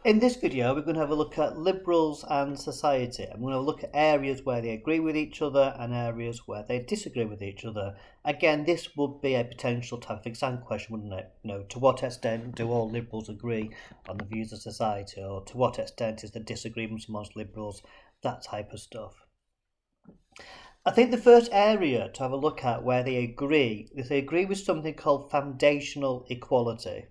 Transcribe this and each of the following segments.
In this video, we're going to have a look at liberals and society. And we're going to look at areas where they agree with each other and areas where they disagree with each other. Again, this would be a potential type of exam question, wouldn't it? To what extent do all liberals agree on the views of society, or to what extent is the disagreement amongst liberals, that type of stuff. I think the first area to have a look at where they agree is they agree with something called foundational equality.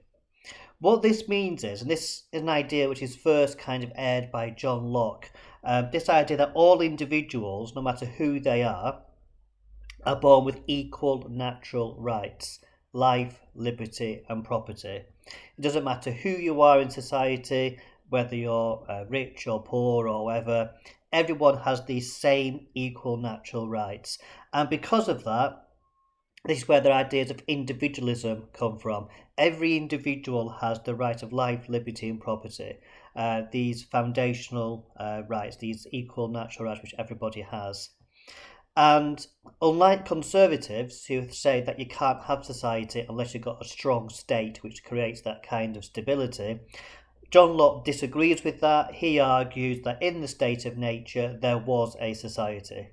What this means is, and this is an idea which is first kind of aired by John Locke, this idea that all individuals, no matter who they are born with equal natural rights: life, liberty and property. It doesn't matter who you are in society, whether you're rich or poor or whatever, everyone has these same equal natural rights. And because of that, this is where the ideas of individualism come from. Every individual has the right of life, liberty and property. These foundational rights, these equal natural rights which everybody has. And unlike conservatives who say that you can't have society unless you've got a strong state which creates that kind of stability, John Locke disagrees with that. He argues that in the state of nature there was a society.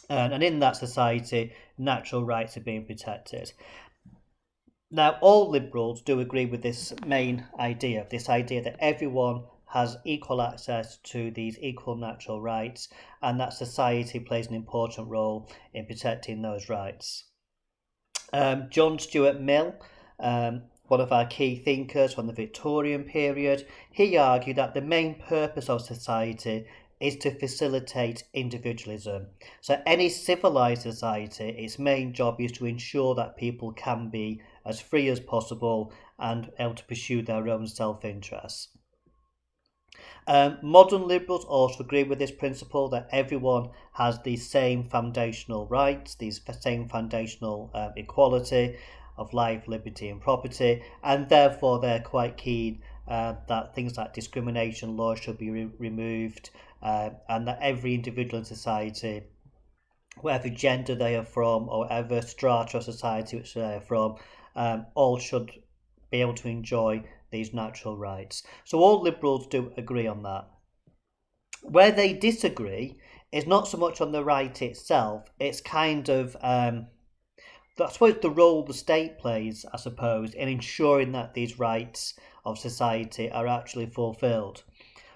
And in that society, natural rights are being protected. Now, all liberals do agree with this main idea, this idea that everyone has equal access to these equal natural rights, and that society plays an important role in protecting those rights. John Stuart Mill, one of our key thinkers from the Victorian period, he argued that the main purpose of society is to facilitate individualism. So any civilized society, its main job is to ensure that people can be as free as possible and able to pursue their own self-interest. Modern liberals also agree with this principle that everyone has these same foundational rights, these same foundational equality of life, liberty and property, and therefore they're quite keen that things like discrimination laws should be removed, and that every individual in society, whatever gender they are from or whatever strata of society which they are from, all should be able to enjoy these natural rights. So all liberals do agree on that. Where they disagree is not so much on the right itself, it's kind of I suppose the role the state plays, I suppose, in ensuring that these rights of society are actually fulfilled.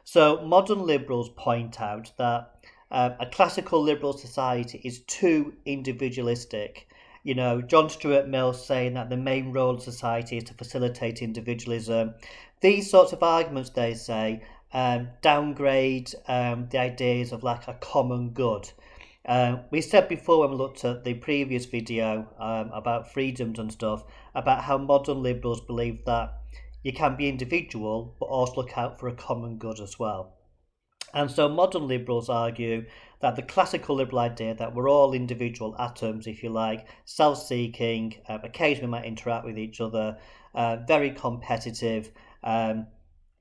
So modern liberals point out that a classical liberal society is too individualistic. John Stuart Mill saying that the main role of society is to facilitate individualism. These sorts of arguments, they say, downgrade the ideas of like a common good. We said before when we looked at the previous video about freedoms and stuff, about how modern liberals believe that you can be individual but also look out for a common good as well. And so modern liberals argue that the classical liberal idea that we're all individual atoms, if you like, self-seeking, occasionally might interact with each other, very competitive,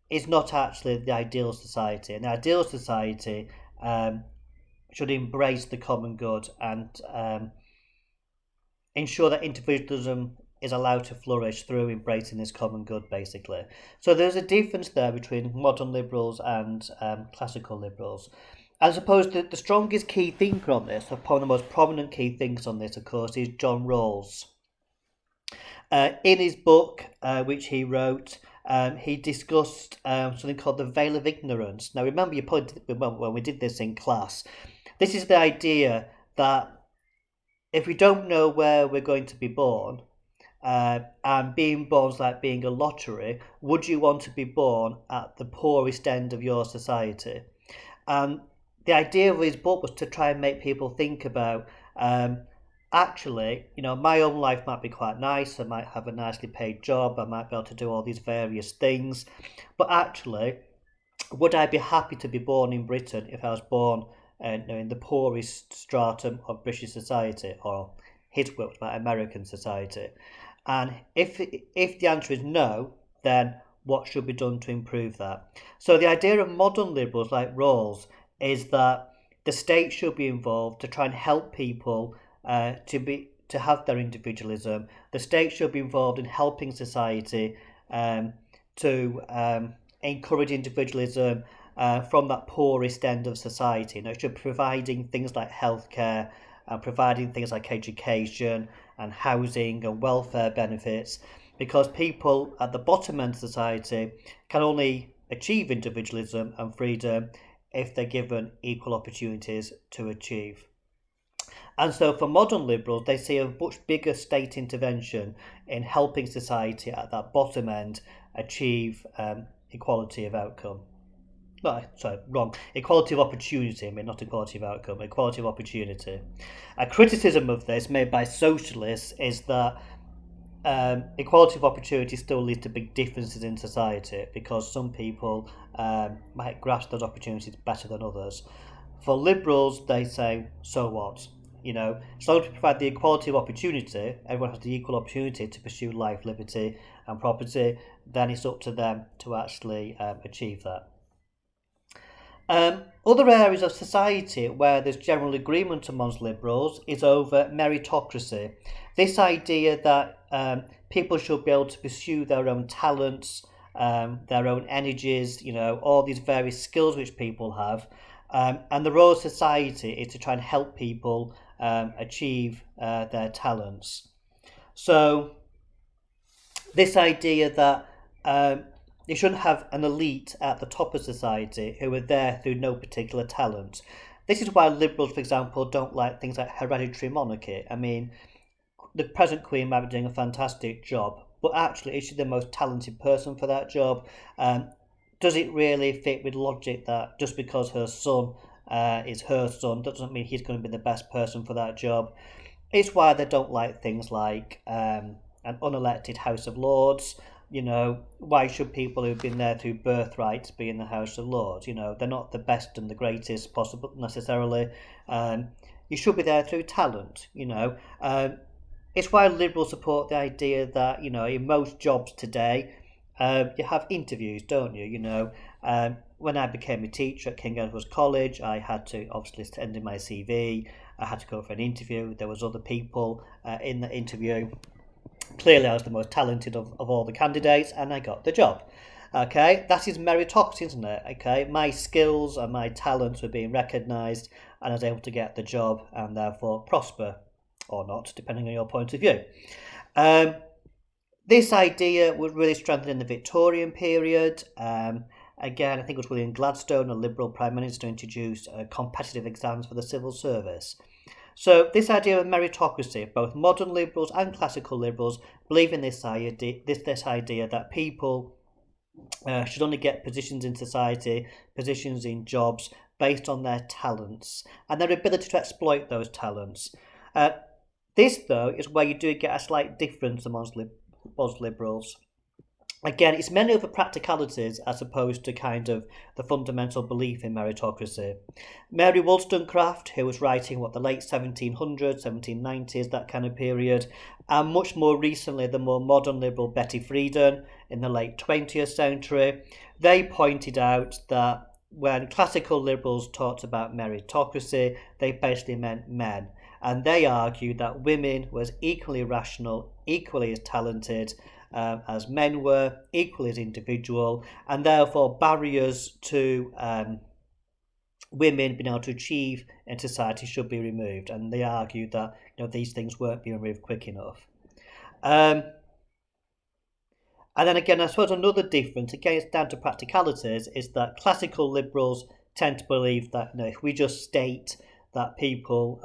is not actually the ideal society. And the ideal society should embrace the common good and ensure that individualism is allowed to flourish through embracing this common good, basically. So there's a difference there between modern liberals and classical liberals. I suppose the strongest key thinker on this, or one of the most prominent key thinkers on this, of course, is John Rawls. In his book, which he wrote, he discussed something called the veil of ignorance. Now, remember, you probably when we did this in class, this is the idea that if we don't know where we're going to be born, and being born is like being a lottery, would you want to be born at the poorest end of your society? And the idea of his book was to try and make people think about, actually, my own life might be quite nice, I might have a nicely paid job, I might be able to do all these various things, but actually, would I be happy to be born in Britain if I was born in the poorest stratum of British society, or his work about American society? And if the answer is no, then what should be done to improve that? So the idea of modern liberals like Rawls is that the state should be involved to try and help people to have their individualism. The state should be involved in helping society to encourage individualism from that poorest end of society. It should be providing things like healthcare, providing things like education and housing and welfare benefits, because people at the bottom end of society can only achieve individualism and freedom if they're given equal opportunities to achieve. And so for modern liberals, they see a much bigger state intervention in helping society at that bottom end achieve equality of outcome. No, sorry, wrong. Equality of opportunity, I mean, not equality of outcome, equality of opportunity. A criticism of this made by socialists is that equality of opportunity still leads to big differences in society because some people might grasp those opportunities better than others. For liberals, they say, so what? As long as we provide the equality of opportunity, everyone has the equal opportunity to pursue life, liberty and property, then it's up to them to actually achieve that. Other areas of society where there's general agreement amongst liberals is over meritocracy. This idea that people should be able to pursue their own talents, their own energies, all these various skills which people have. And the role of society is to try and help people achieve their talents. So this idea that you shouldn't have an elite at the top of society who are there through no particular talent. This is why liberals, for example, don't like things like hereditary monarchy. I mean, the present Queen might be doing a fantastic job, but actually is she the most talented person for that job? Does it really fit with logic that just because her son is her son doesn't mean he's going to be the best person for that job? It's why they don't like things like an unelected House of Lords. Why should people who've been there through birthright be in the House of Lords? They're not the best and the greatest possible necessarily. You should be there through talent. It's why liberals support the idea that in most jobs today, you have interviews, don't you? When I became a teacher at King Edward's College, I had to obviously send in my CV. I had to go for an interview. There was other people in the interview. Clearly, I was the most talented of all the candidates, and I got the job. Okay, that is meritocracy, isn't it? Okay, my skills and my talents were being recognised, and I was able to get the job and therefore prosper, or not, depending on your point of view. This idea was really strengthened in the Victorian period. Again, I think it was William Gladstone, a Liberal Prime Minister, introduced competitive exams for the civil service. So this idea of meritocracy, both modern liberals and classical liberals believe in this idea that people should only get positions in society, positions in jobs, based on their talents and their ability to exploit those talents. This, though, is where you do get a slight difference amongst liberals. Again, it's many of the practicalities as opposed to kind of the fundamental belief in meritocracy. Mary Wollstonecraft, who was writing the late 1700s, 1790s, that kind of period, and much more recently the more modern liberal Betty Friedan in the late 20th century, they pointed out that when classical liberals talked about meritocracy, they basically meant men. And they argued that women was equally rational, equally as talented, as men were, equally as individual, and therefore barriers to women being able to achieve in society should be removed. And they argued that these things weren't being removed quick enough. And then again, I suppose another difference, again it's down to practicalities, is that classical liberals tend to believe that if we just state that people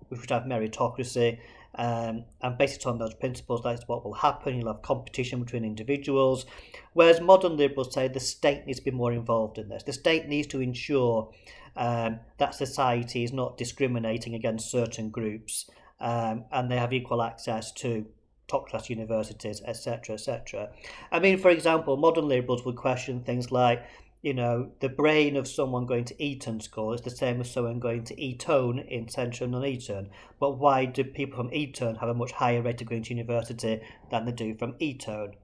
we should have meritocracy, and based it on those principles, that's what will happen. You'll have competition between individuals. Whereas modern liberals say the state needs to be more involved in this. The state needs to ensure that society is not discriminating against certain groups, and they have equal access to top-class universities, etc., etc. I mean, for example, modern liberals would question things like, the brain of someone going to Eton School is the same as someone going to Eton in Central Nuneaton. But why do people from Eton have a much higher rate of going to university than they do from Eton?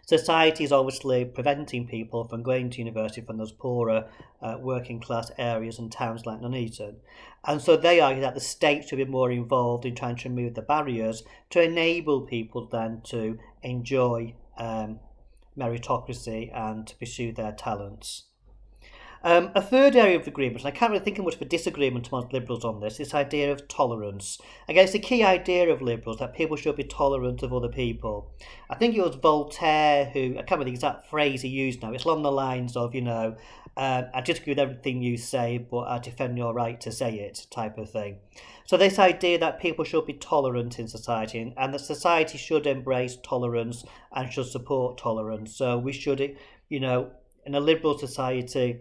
Society is obviously preventing people from going to university from those poorer working class areas and towns like Nuneaton. And so they argue that the state should be more involved in trying to remove the barriers to enable people then to enjoy meritocracy and to pursue their talents. A third area of agreement, and I can't really think of much of a disagreement amongst liberals on this idea of tolerance. Again, it's a key idea of liberals that people should be tolerant of other people. I think it was Voltaire who, I can't remember the exact phrase he used now, it's along the lines of, I disagree with everything you say, but I defend your right to say it, type of thing. So this idea that people should be tolerant in society, and that society should embrace tolerance and should support tolerance. So we should, in a liberal society,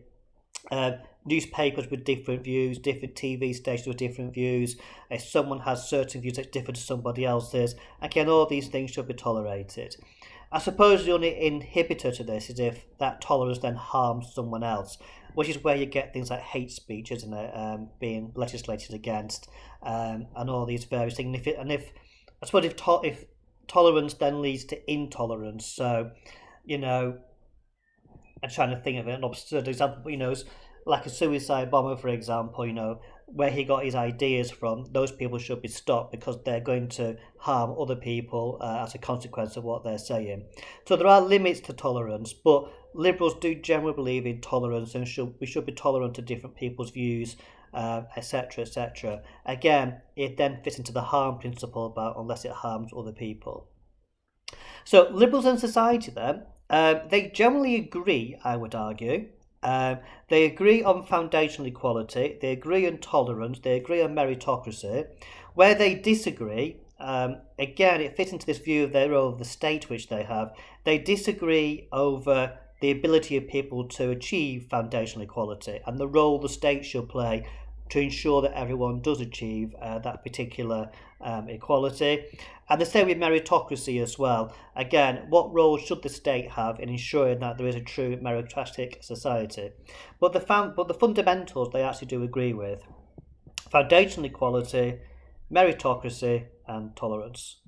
newspapers with different views, different TV stations with different views. If someone has certain views that differ to somebody else's, again, all these things should be tolerated. I suppose the only inhibitor to this is if that tolerance then harms someone else, which is where you get things like hate speech, isn't it, being legislated against, and all these various things. I suppose if tolerance then leads to intolerance, so, I'm trying to think of an absurd example, like a suicide bomber, for example, where he got his ideas from, those people should be stopped because they're going to harm other people as a consequence of what they're saying. So there are limits to tolerance, but liberals do generally believe in tolerance and we should be tolerant of different people's views, etc., etc. Again, it then fits into the harm principle about unless it harms other people. So liberals and society then, they generally agree, I would argue. They agree on foundational equality, they agree on tolerance, they agree on meritocracy. Where they disagree, again, it fits into this view of their role of the state which they have. They disagree over the ability of people to achieve foundational equality and the role the state should play to ensure that everyone does achieve that particular equality. And the same with meritocracy as well. Again, what role should the state have in ensuring that there is a true meritocratic society? But the fundamentals they actually do agree with: foundational equality, meritocracy, and tolerance.